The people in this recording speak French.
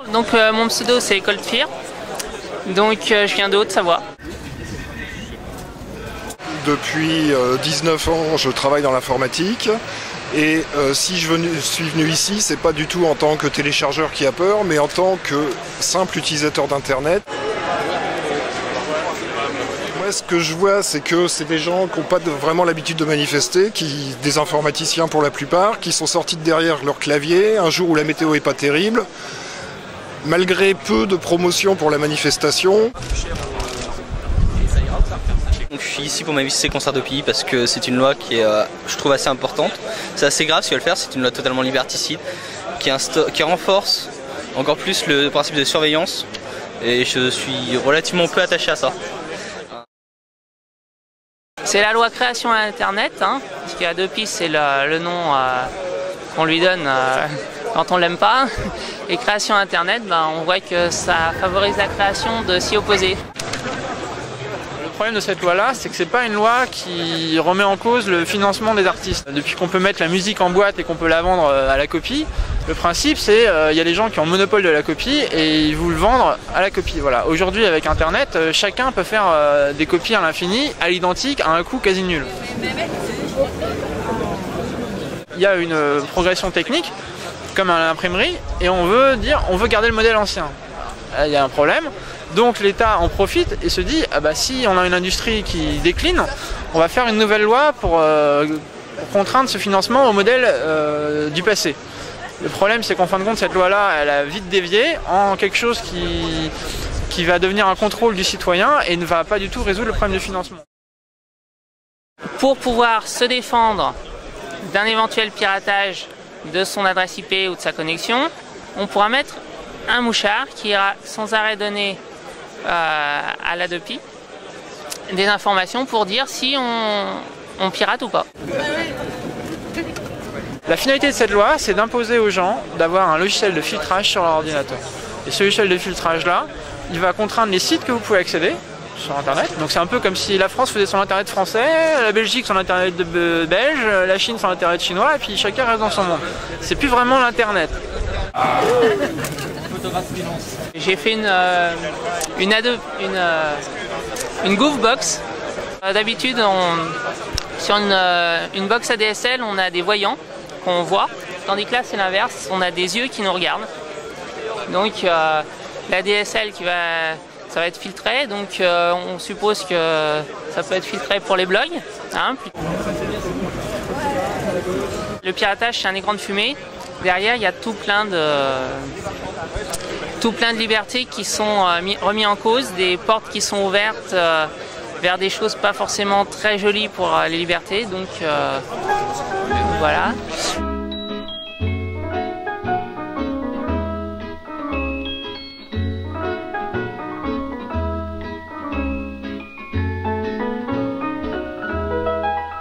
Donc mon pseudo c'est Coldfear, donc je viens de Haute-Savoie. Depuis 19 ans, je travaille dans l'informatique et si je suis venu ici, c'est pas du tout en tant que téléchargeur qui a peur, mais en tant que simple utilisateur d'internet. Moi, ce que je vois, c'est que c'est des gens qui n'ont pas vraiment l'habitude de manifester, des informaticiens pour la plupart, qui sont sortis de derrière leur clavier un jour où la météo est pas terrible, malgré peu de promotion pour la manifestation. Donc, je suis ici pour manifester contre Hadopi parce que c'est une loi qui est, je trouve, assez importante. C'est assez grave ce qu'elle va le faire, c'est une loi totalement liberticide qui renforce encore plus le principe de surveillance et je suis relativement peu attaché à ça. C'est la loi création à Internet, hein, parce qu'Hadopi c'est le nom qu'on lui donne quand on l'aime pas. Et création Internet, on voit que ça favorise la création de s'y opposer. Le problème de cette loi-là, c'est que c'est pas une loi qui remet en cause le financement des artistes. Depuis qu'on peut mettre la musique en boîte et qu'on peut la vendre à la copie, le principe c'est il y a les gens qui ont le monopole de la copie et ils vous le vendent à la copie. Voilà. Aujourd'hui avec Internet, chacun peut faire des copies à l'infini, à l'identique, à un coût quasi nul. Il y a une progression technique, comme à l'imprimerie, et on veut garder le modèle ancien. Il y a un problème. Donc l'État en profite et se dit ah bah, si on a une industrie qui décline, on va faire une nouvelle loi pour contraindre ce financement au modèle du passé. Le problème c'est qu'en fin de compte cette loi-là elle a vite dévié en quelque chose qui va devenir un contrôle du citoyen et ne va pas du tout résoudre le problème du financement. Pour pouvoir se défendre d'un éventuel piratage de son adresse IP ou de sa connexion, on pourra mettre un mouchard qui ira sans arrêt donner à l'Hadopi des informations pour dire si on pirate ou pas. La finalité de cette loi, c'est d'imposer aux gens d'avoir un logiciel de filtrage sur leur ordinateur. Et ce logiciel de filtrage-là, il va contraindre les sites que vous pouvez accéder sur Internet. Donc c'est un peu comme si la France faisait son Internet français, la Belgique son Internet belge, la Chine son Internet chinois, et puis chacun reste dans son monde. C'est plus vraiment l'Internet. J'ai fait une Groovebox. D'habitude, sur une box ADSL, on a des voyants qu'on voit, tandis que là, c'est l'inverse, on a des yeux qui nous regardent. Donc, l'ADSL ça va être filtré, donc on suppose que ça peut être filtré pour les blogs. Hein. Le piratage, c'est un écran de fumée. Derrière, il y a tout plein de libertés qui sont remis en cause, des portes qui sont ouvertes vers des choses pas forcément très jolies pour les libertés. Donc voilà.